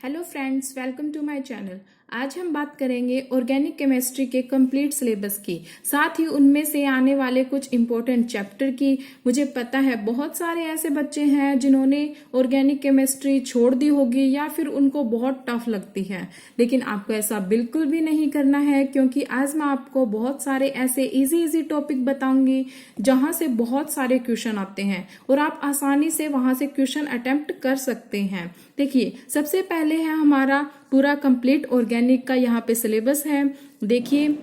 Hello friends, welcome to my channel. आज हम बात करेंगे ऑर्गेनिक केमिस्ट्री के कंप्लीट सिलेबस की, साथ ही उनमें से आने वाले कुछ इम्पोर्टेंट चैप्टर की। मुझे पता है बहुत सारे ऐसे बच्चे हैं जिन्होंने ऑर्गेनिक केमिस्ट्री छोड़ दी होगी या फिर उनको बहुत टफ लगती है, लेकिन आपको ऐसा बिल्कुल भी नहीं करना है, क्योंकि आज मैं आपको बहुत सारे ऐसे इजी टॉपिक बताऊंगी जहां से बहुत सारे क्वेश्चन आते हैं और आप आसानी से वहां से क्वेश्चन अटेम्प्ट कर सकते हैं। देखिए, सबसे पहले है हमारा पूरा कंप्लीट ऑर्गेनिक का यहाँ पे सिलेबस है। देखिए,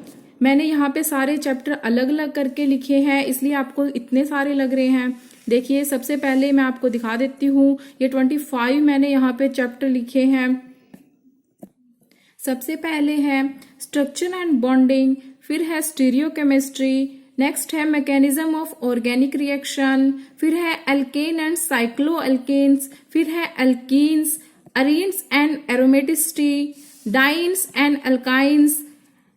मैंने यहाँ पे सारे चैप्टर अलग अलग करके लिखे हैं, इसलिए आपको इतने सारे लग रहे हैं। देखिए, सबसे पहले मैं आपको दिखा देती हूँ, ये 25 मैंने यहाँ पे चैप्टर लिखे हैं। सबसे पहले है स्ट्रक्चर एंड बॉन्डिंग, फिर है स्टीरियोकेमिस्ट्री, नेक्स्ट है मैकेनिज्म ऑफ ऑर्गेनिक रिएक्शन, फिर है एल्केन एंड साइक्लो एल्केन्स, फिर है alkenes, arenes and aromaticity, dienes and alkynes,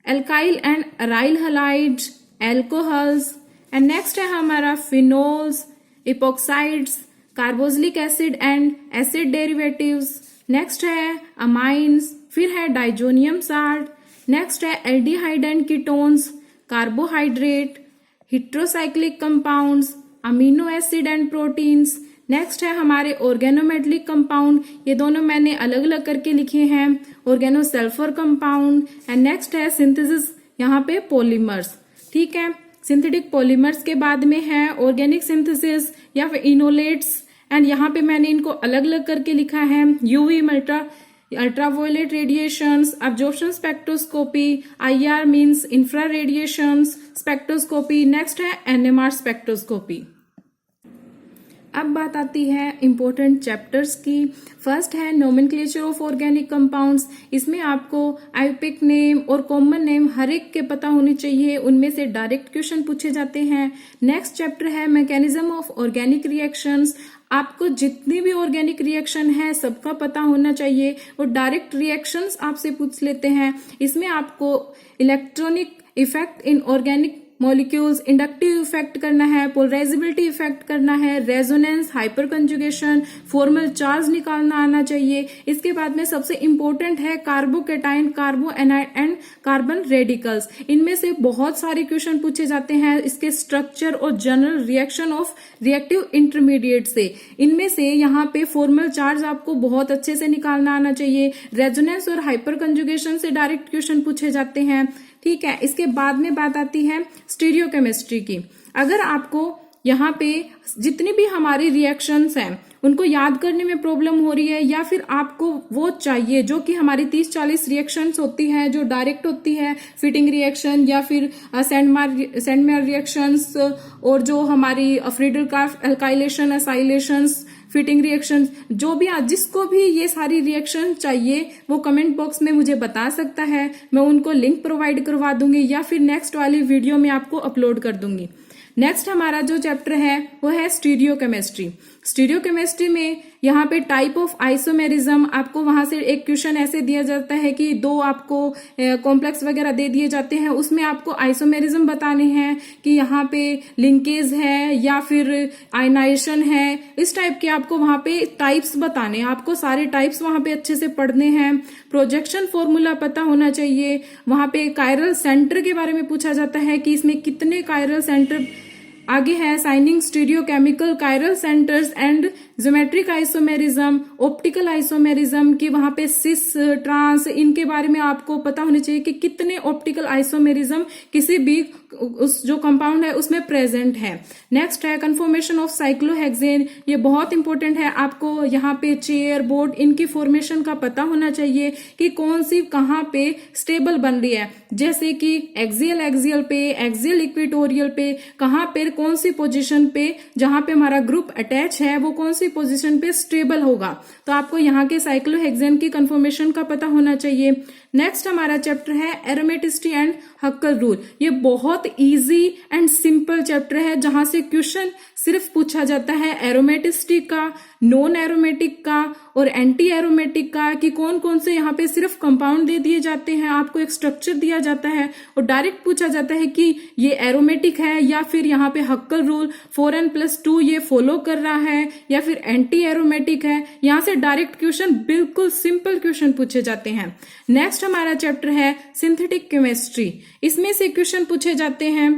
alkyl and aryl halides, alcohols, and next है हमारा phenols, epoxides, carboxylic acid and acid derivatives, next है amines, फिर है diazonium salt, next है aldehyde and ketones, carbohydrate, heterocyclic compounds, amino acid and proteins, next है हमारे organometallic compound, ये दोनों मैंने अलग अलग करके लिखे हैं, ऑर्गेनोसल्फर कंपाउंड, एंड नेक्स्ट है सिंथेसिस, यहाँ पे पॉलीमर्स। ठीक है, सिंथेटिक पॉलीमर्स के बाद में है ऑर्गेनिक सिंथेसिस या फिर इनोलेट्स, एंड यहाँ पे मैंने इनको अलग अलग करके लिखा है, UV ultraviolet radiations, absorption spectroscopy, IR means infra radiations spectroscopy, next है एनएमआर स्पेक्ट्रोस्कोपी। अब बात आती है इम्पोर्टेंट चैप्टर्स की। फर्स्ट है नोमेनक्लेचर ऑफ ऑर्गेनिक कंपाउंड्स। इसमें आपको आईयूपीएसी नेम और कॉमन नेम हर एक के पता होने चाहिए, उनमें से डायरेक्ट क्वेश्चन पूछे जाते हैं। नेक्स्ट चैप्टर है मैकेनिज्म ऑफ ऑर्गेनिक रिएक्शंस। आपको जितनी भी ऑर्गेनिक रिएक्शन है सबका पता होना चाहिए, और डायरेक्ट रिएक्शंस आपसे पूछ लेते हैं। इसमें आपको electronic effect in organic molecules, inductive effect करना है, पोलराइजेबिलिटी इफेक्ट करना है, resonance, hyper conjugation, formal charge निकालना आना चाहिए। इसके बाद में सबसे इंपॉर्टेंट है कार्बोकेटाइन, कार्बोएनाइड एंड कार्बन रेडिकल्स। इनमें से बहुत सारे क्वेश्चन पूछे जाते हैं इसके स्ट्रक्चर और general reaction of reactive intermediate से। इनमें से यहाँ पे फॉर्मल चार्ज आपको बहुत अच्छे से निकालना आना चाहिए। रेजोनेंस और हाइपर कंजुगेशन से डायरेक्ट क्वेश्चन पूछे जाते हैं। ठीक है, इसके बाद में बात आती है स्टीरियोकेमिस्ट्री की। अगर आपको यहाँ पे जितनी भी हमारी रिएक्शंस हैं उनको याद करने में प्रॉब्लम हो रही है, या फिर आपको वो चाहिए जो कि हमारी 30-40 रिएक्शंस होती है जो डायरेक्ट होती है, फिटिंग रिएक्शन या फिर सेंडमेयर रिएक्शंस, और जो हमारी फ्रीडल-क्राफ्ट अल्काइलेशन, असाइलेशंस, फिटिंग रिएक्शन, जो भी जिसको भी ये सारी रिएक्शन चाहिए वो कमेंट बॉक्स में मुझे बता सकता है। मैं उनको लिंक प्रोवाइड करवा दूंगी या फिर नेक्स्ट वाली वीडियो में आपको अपलोड कर दूंगी। नेक्स्ट हमारा जो चैप्टर है वो है स्टीरियोकेमिस्ट्री। स्टीरियोकेमिस्ट्री में यहाँ पे टाइप ऑफ आइसोमेरिज्म, आपको वहां से एक क्वेश्चन ऐसे दिया जाता है कि दो आपको कॉम्प्लेक्स वगैरह दे दिए जाते हैं, उसमें आपको आइसोमेरिज्म बताने हैं कि यहाँ पे लिंकेज है या फिर आयनाइजेशन है। इस टाइप के आपको वहां पे टाइप्स बताने हैं, आपको सारे टाइप्स वहां पे अच्छे से पढ़ने हैं। प्रोजेक्शन फॉर्मूला पता होना चाहिए। वहां पे कायरल सेंटर के बारे में पूछा जाता है कि इसमें कितने कायरल सेंटर। आगे है signing stereochemical chiral centres and geometric isomerism, optical isomerism की वहां पे सिस, ट्रांस, इनके बारे में आपको पता होना चाहिए कि कितने ऑप्टिकल आइसोमेरिज्म किसी भी उस जो कंपाउंड है उसमें प्रेजेंट है। नेक्स्ट है कन्फॉर्मेशन ऑफ साइक्लोहेक्सेन, ये बहुत इंपॉर्टेंट है। आपको यहाँ पे चेयर, बोर्ड, इनकी फॉर्मेशन का पता होना चाहिए कि कौन सी कहाँ पे स्टेबल बन रही है, जैसे कि एक्सियल पे, एक्सियल इक्वेटोरियल पे, कहाँ पे कौन सी पोजीशन पे जहां पे हमारा ग्रुप अटैच है वो कौन सी पोजीशन पे स्टेबल होगा। तो आपको यहाँ के साइक्लोहेक्सेन की कंफर्मेशन का पता होना चाहिए। नेक्स्ट हमारा चैप्टर है एरोमेटिसिटी एंड हक्कल रूल। ये बहुत इजी एंड सिंपल चैप्टर है जहां से क्वेश्चन सिर्फ पूछा जाता है एरोमेटिसिटी का, नॉन एरोमेटिक का और एंटी एरोमेटिक का, कि कौन कौन से यहाँ पे सिर्फ कंपाउंड दे दिए जाते हैं, आपको एक स्ट्रक्चर दिया जाता है और डायरेक्ट पूछा जाता है कि ये एरोमेटिक है या फिर यहाँ पे हक्कल रूल 4n+2 ये फॉलो कर रहा है या फिर एंटी एरोमेटिक है। यहाँ से डायरेक्ट क्वेश्चन, बिल्कुल सिंपल क्वेश्चन पूछे जाते हैं। नेक्स्ट हमारा चैप्टर है सिंथेटिक केमिस्ट्री। इसमें से क्वेश्चन पूछे जाते हैं।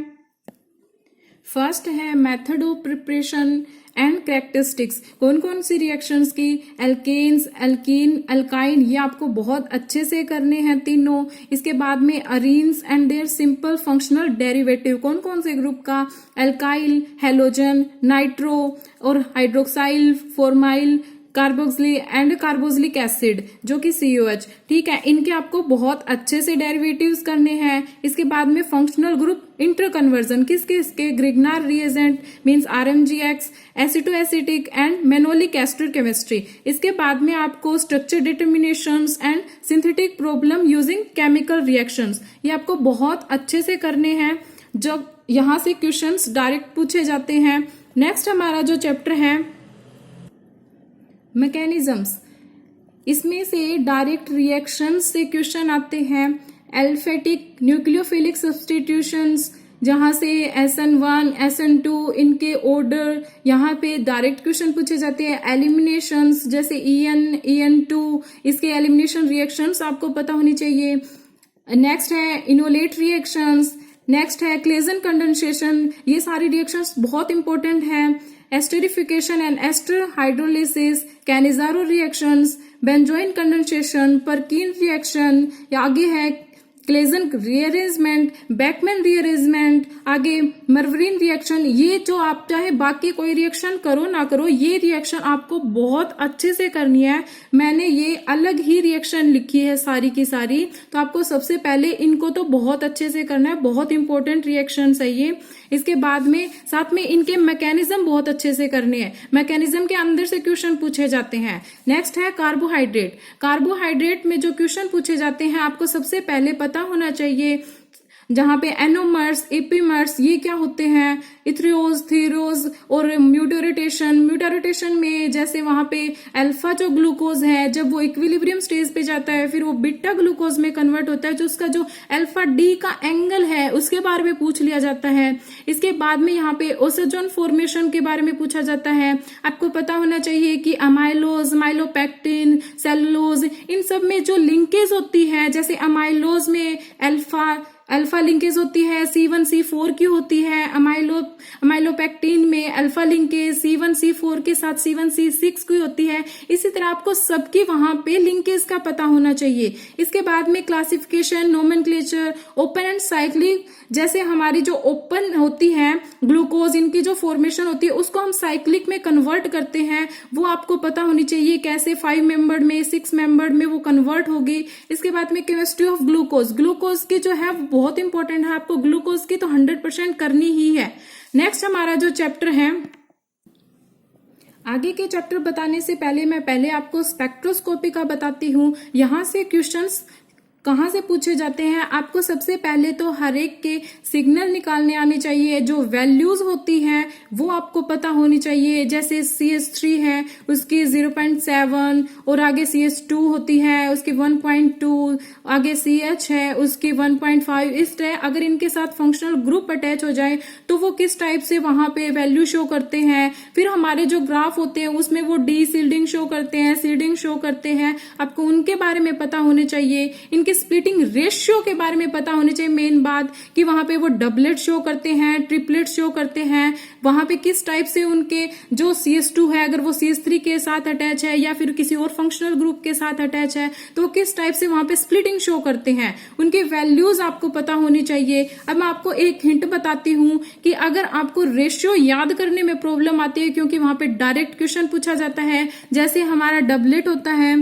फर्स्ट है method of preparation and characteristics, कौन कौन सी रिएक्शंस की, एल्केन्स, एल्कीन, अल्काइन, ये आपको बहुत अच्छे से करने हैं तीनों। इसके बाद में arenes and their simple functional derivative, कौन कौन से ग्रुप का, एल्काइल, हेलोजन, नाइट्रो और hydroxyl, formyl, carboxylic and carboxylic acid जो कि COH, ठीक है। इनके आपको बहुत अच्छे से डेरिवेटिव्स करने हैं। इसके बाद में फंक्शनल ग्रुप इंटरकन्वर्जन, किसके इसके, Grignard reagent means RMGX, acetoacetic and malonic ester chemistry. इसके बाद में आपको structure determinations and synthetic problem using chemical reactions, ये आपको बहुत अच्छे से करने हैं, जब यहां से क्वेश्चंस डायरेक्ट पूछे जाते हैं। नेक्स्ट हमारा जो चैप्टर है मैकेनिज्म्स, इसमें से डायरेक्ट रिएक्शन से क्वेश्चन आते हैं। एल्फेटिक न्यूक्लियोफिलिक सब्स्टिट्यूशंस, जहां से SN1, SN2 इनके ऑर्डर यहाँ पे डायरेक्ट क्वेश्चन पूछे जाते हैं। एलिमिनेशंस जैसे EN2 इसके एलिमिनेशन रिएक्शंस आपको पता होनी चाहिए। नेक्स्ट है इनोलेट रिएक्शंस, नेक्स्ट है क्लेजन कंडेंसेशन, ये सारी रिएक्शंस बहुत इंपॉर्टेंट है। Esterification and ester hydrolysis, Cannizzaro reactions, benzoin condensation, Perkin reaction, आगे है क्लेजन रीअरेंजमेंट, बैकमैन रीअरेंजमेंट, आगे मर्वरीन रिएक्शन। ये जो आप चाहे बाकी कोई रिएक्शन करो ना करो, ये रिएक्शन आपको बहुत अच्छे से करनी है। मैंने ये अलग ही रिएक्शन लिखी है सारी की सारी, तो आपको सबसे पहले इनको तो बहुत अच्छे से करना है, बहुत इंपॉर्टेंट रिएक्शन है ये। इसके बाद में साथ में इनके मैकेनिज्म बहुत अच्छे से करने हैं, मैकेनिज्म के अंदर से क्वेश्चन पूछे जाते हैं। नेक्स्ट है कार्बोहाइड्रेट, कार्बोहाइड्रेट में जो क्वेश्चन पूछे जाते हैं आपको सबसे पहले पता होना चाहिए, जहां पे एनोमर्स, एपीमर्स ये क्या होते हैं, इथ्रियोज, थीरोज और म्यूटारोटेशन। म्यूटारोटेशन में जैसे वहां पे अल्फा जो ग्लूकोज है जब वो इक्विलिब्रियम स्टेज पे जाता है फिर वो बीटा ग्लूकोज में कन्वर्ट होता है, जो उसका जो अल्फा डी का एंगल है उसके बारे में पूछ लिया जाता है। इसके बाद में यहाँ पे ओसेजोन फॉर्मेशन के बारे में पूछा जाता है। आपको पता होना चाहिए कि अमाइलोज, माइलोपेक्टिन, सेलुलोज, इन सब में जो लिंकेज होती है, जैसे अमाइलोज में अल्फा लिंकेज होती है, C1C4 की होती है। अमाइलोपेक्टिन में अल्फा लिंकेज C1C4 के साथ C1C6 की होती है। इसी तरह आपको सबकी वहां पे लिंकेज का पता होना चाहिए। इसके बाद में classification, nomenclature, open and cyclic, जैसे हमारी जो ओपन होती है ग्लूकोज, इनकी जो फॉर्मेशन होती है उसको हम साइक्लिक में कन्वर्ट करते हैं, वो आपको पता होनी चाहिए कैसे 5 मेंबर्ड में, 6 मेंबर्ड में वो कन्वर्ट होगी। इसके बाद में केमिस्ट्री ऑफ ग्लूकोज, ग्लूकोज की जो है बहुत इंपॉर्टेंट है, आपको ग्लूकोज की तो 100% करनी ही है। नेक्स्ट हमारा जो चैप्टर है, आगे के चैप्टर बताने से पहले मैं पहले आपको स्पेक्ट्रोस्कोपी का बताती हूं। यहां से क्वेश्चंस कहाँ से पूछे जाते हैं, आपको सबसे पहले तो हर एक के सिग्नल निकालने आने चाहिए, जो वैल्यूज होती हैं वो आपको पता होनी चाहिए। जैसे CH3 है उसकी 0.7 और आगे CH2 होती है उसकी 1.2, आगे CH है उसकी 1.5। इस तरह अगर इनके साथ फंक्शनल ग्रुप अटैच हो जाए तो वो किस टाइप से वहां पे वैल्यू शो करते हैं। फिर हमारे जो ग्राफ होते हैं उसमें वो डी सील्डिंग शो करते हैं, सील्डिंग शो करते हैं, आपको उनके बारे में पता होने चाहिए। इनके स्प्लिटिंग रेशियो के बारे में पता होनी चाहिए। मेन बात कि वहां पे वो डबलेट शो करते हैं, ट्रिपलेट शो करते हैं, वहां पे किस टाइप से उनके जो CH2 है अगर वो CH3 के साथ अटैच है या फिर किसी और फंक्शनल ग्रुप के साथ अटैच है तो किस टाइप से वहां पे स्प्लिटिंग शो करते हैं, उनके वैल्यूज आपको पता होनी चाहिए। अब मैं आपको एक हिंट बताती हूं कि अगर आपको रेशियो याद करने में प्रॉब्लम आती है, क्योंकि वहां पे डायरेक्ट क्वेश्चन पूछा जाता है, जैसे हमारा डबलेट होता है,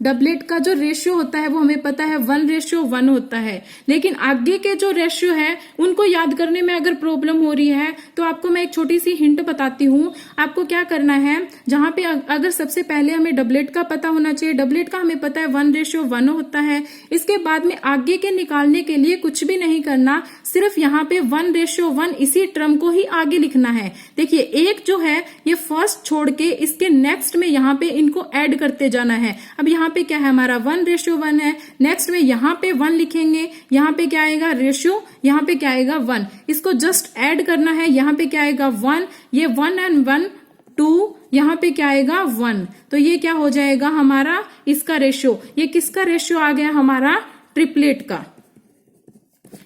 डबलेट का जो रेशियो होता है वो हमें पता है 1:1 होता है, लेकिन आगे के जो रेशियो है उनको याद करने में अगर प्रॉब्लम हो रही है तो आपको मैं एक छोटी सी हिंट बताती हूँ। आपको क्या करना है, जहां पे अगर सबसे पहले हमें डबलेट का पता होना चाहिए, डबलेट का हमें पता है 1:1 होता है। इसके बाद में आगे के निकालने के लिए कुछ भी नहीं करना, सिर्फ यहाँ पे 1:1 इसी टर्म को ही आगे लिखना है। देखिए एक जो है ये फर्स्ट छोड़ के इसके नेक्स्ट में यहाँ पे इनको ऐड करते जाना है। अब यहाँ पे क्या है हमारा 1:1 है, नेक्स्ट में यहाँ पे 1 लिखेंगे, यहाँ पे क्या आएगा रेशियो, यहाँ पे क्या आएगा 1, इसको जस्ट ऐड करना है। यहाँ पे क्या आएगा 1, ये 1 and 1 2, यहाँ पे क्या आएगा 1, तो ये क्या हो जाएगा हमारा इसका रेशियो। ये किसका रेशियो आ गया हमारा, ट्रिपलेट का।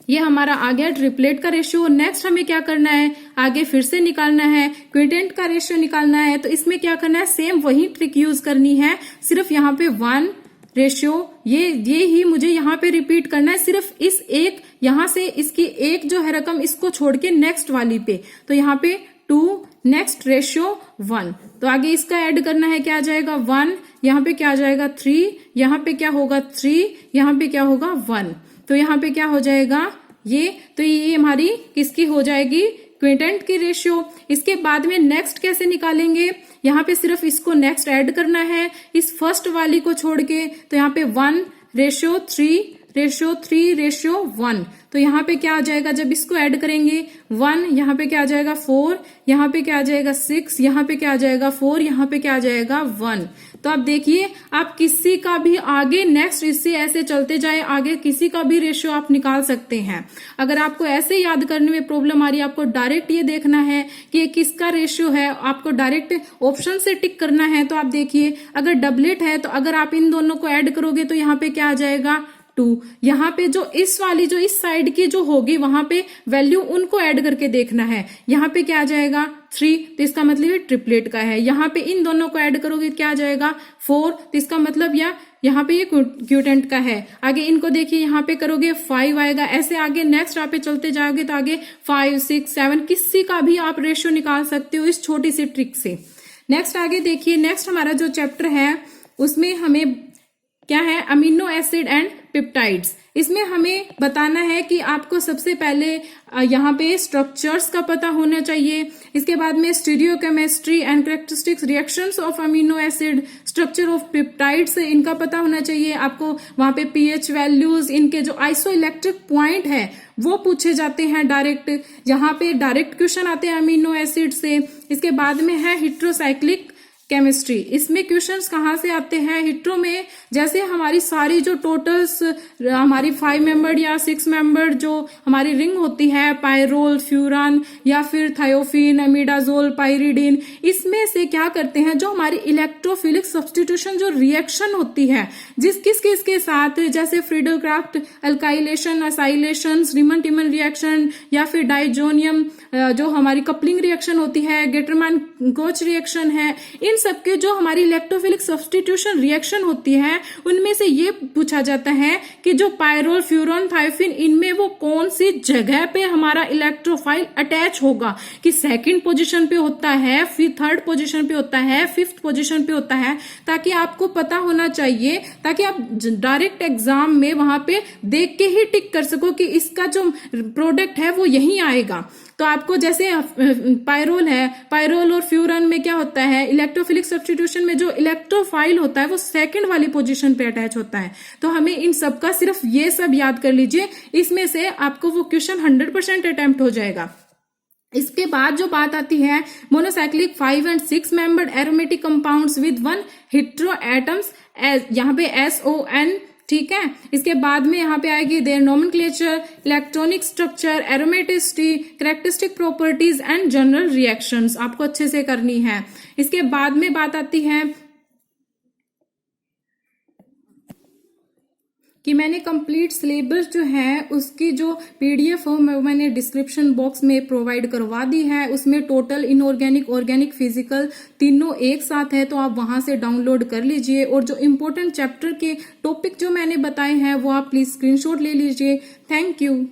ये हमारा आ गया ट्रिपलेट का रेशियो। नेक्स्ट हमें क्या करना है, आगे फिर से निकालना है, क्विंटेंट का रेशियो निकालना है। तो इसमें क्या करना है, सेम वही ट्रिक यूज करनी है, सिर्फ यहाँ पे 1 रेशियो ये ही मुझे यहाँ पे रिपीट करना है, सिर्फ इस एक यहाँ से इसकी एक जो है रकम इसको छोड़ के नेक्स्ट वाली पे, तो यहाँ पे 2 नेक्स्ट रेशियो 1, तो आगे इसका ऐड करना है, क्या आ जाएगा 1, यहाँ पे क्या आ जाएगा 3, यहाँ पे क्या होगा 3, यहाँ पे क्या होगा 1, तो यहाँ पे क्या हो जाएगा ये, तो ये हमारी किसकी हो जाएगी, क्विंटेंट की रेशियो। इसके बाद में नेक्स्ट कैसे निकालेंगे, यहाँ पे सिर्फ इसको नेक्स्ट ऐड करना है इस फर्स्ट वाली को छोड़ के, तो यहाँ पे 1:3:1, तो यहाँ पे क्या आ जाएगा, जब इसको ऐड करेंगे 1, यहाँ पे क्या आ जाएगा 4, यहाँ पे क्या आ जाएगा 6, यहाँ पे क्या आ जाएगा 4, यहाँ पे क्या आ जाएगा 1। तो आप देखिए आप किसी का भी आगे नेक्स्ट इससे ऐसे चलते जाए, आगे किसी का भी रेशियो आप निकाल सकते हैं। अगर आपको ऐसे याद करने में प्रॉब्लम आ रही है, आपको डायरेक्ट ये देखना है कि ये किसका रेशियो है, आपको डायरेक्ट ऑप्शन से टिक करना है। तो आप देखिए अगर डबलेट है तो अगर आप इन दोनों को ऐड करोगे तो यहाँ पे क्या आ जाएगा 2, यहाँ पे जो इस वाली जो इस साइड की जो होगी वहां पे वैल्यू उनको ऐड करके देखना है, यहाँ पे क्या आ जाएगा 3, तो इसका मतलब ये ट्रिपलेट का है। यहाँ पे इन दोनों को ऐड करोगे क्या आ जाएगा 4, तो इसका मतलब यहाँ पे ये क्विंटेंट का है। आगे इनको देखिए यहाँ पे करोगे 5 आएगा, ऐसे आगे नेक्स्ट आप पे चलते जाओगे तो आगे 5 6 7 किसी का भी आप रेशियो निकाल सकते हो इस छोटी सी ट्रिक से। नेक्स्ट आगे देखिए, नेक्स्ट हमारा जो चैप्टर है उसमें हमें क्या है, अमीनो एसिड एंड पेप्टाइड्स। इसमें हमें बताना है कि आपको सबसे पहले यहाँ पे स्ट्रक्चर्स का पता होना चाहिए, इसके बाद में stereochemistry and characteristics reactions of amino acid, structure of peptides इनका पता होना चाहिए आपको। वहां पे पीएच वैल्यूज, इनके जो आइसोइलेक्ट्रिक पॉइंट है वो पूछे जाते हैं डायरेक्ट, यहाँ पे डायरेक्ट क्वेश्चन आते हैं अमीनो एसिड से। इसके बाद में है हेट्रोसाइक्लिक केमिस्ट्री, इसमें क्वेश्चंस कहाँ से आते हैं, हिट्रो में जैसे हमारी सारी जो टोटल्स हमारी 5 मेंबर्ड या 6 मेंबर्ड जो हमारी रिंग होती है, पायरोल, फ्यूरान या फिर थायोफिन, अमीडाजोल, पाइरिडीन, इसमें से क्या करते हैं जो हमारी इलेक्ट्रोफिलिक सब्स्टिट्यूशन जो रिएक्शन होती है किस के साथ, जैसे फ्रीडल-क्राफ्ट अल्काइलेशन, असाइलेशन, रीमन-टिमन रिएक्शन या फिर डाइजोनियम जो हमारी कपलिंग रिएक्शन होती है, गेटरमैन कोच रिएक्शन है, इन सबके जो हमारी इलेक्ट्रोफिलिक सब्स्टिट्यूशन रिएक्शन होती है उनमें से ये पूछा जाता है कि जो पायरोल, फ्यूरॉन, थायोफिन, इनमें वो कौन सी जगह पे हमारा इलेक्ट्रोफाइल अटैच होगा, कि सेकंड पोजीशन पे होता है, फिर थर्ड पोजीशन पे होता है, फिफ्थ पोजीशन पे होता है, ताकि आपको पता होना चाहिए, ताकि आप डायरेक्ट एग्जाम में वहां पे देख के ही टिक कर सको कि इसका जो प्रोडक्ट है वो यही आएगा। तो आपको जैसे पायरोल है, पायरोल और फ्यूरन में क्या होता है, इलेक्ट्रोफिलिक सब्स्टिट्यूशन में जो इलेक्ट्रोफाइल होता है वो सेकंड वाली पोजीशन पे अटैच होता है। तो हमें इन सब का सिर्फ ये सब याद कर लीजिए, इसमें से आपको वो क्वेश्चन 100% अटेम्प्ट हो जाएगा। इसके बाद जो बात आती है monocyclic 5 and 6 membered aromatic compounds with 1 hetero atoms, यहाँ पे SON, ठीक है। इसके बाद में यहाँ पे आएगी their nomenclature, electronic structure, aromaticity, characteristic properties and general reactions, आपको अच्छे से करनी है। इसके बाद में बात आती है कि मैंने कंप्लीट सिलेबस जो है उसकी जो PDF हो मैंने डिस्क्रिप्शन बॉक्स में प्रोवाइड करवा दी है। उसमें टोटल इनऑर्गेनिक, ऑर्गेनिक, फिजिकल तीनों एक साथ है, तो आप वहां से डाउनलोड कर लीजिए। और जो इम्पोर्टेंट चैप्टर के टॉपिक जो मैंने बताए हैं वो आप प्लीज स्क्रीनशॉट ले लीजिए। Thank you.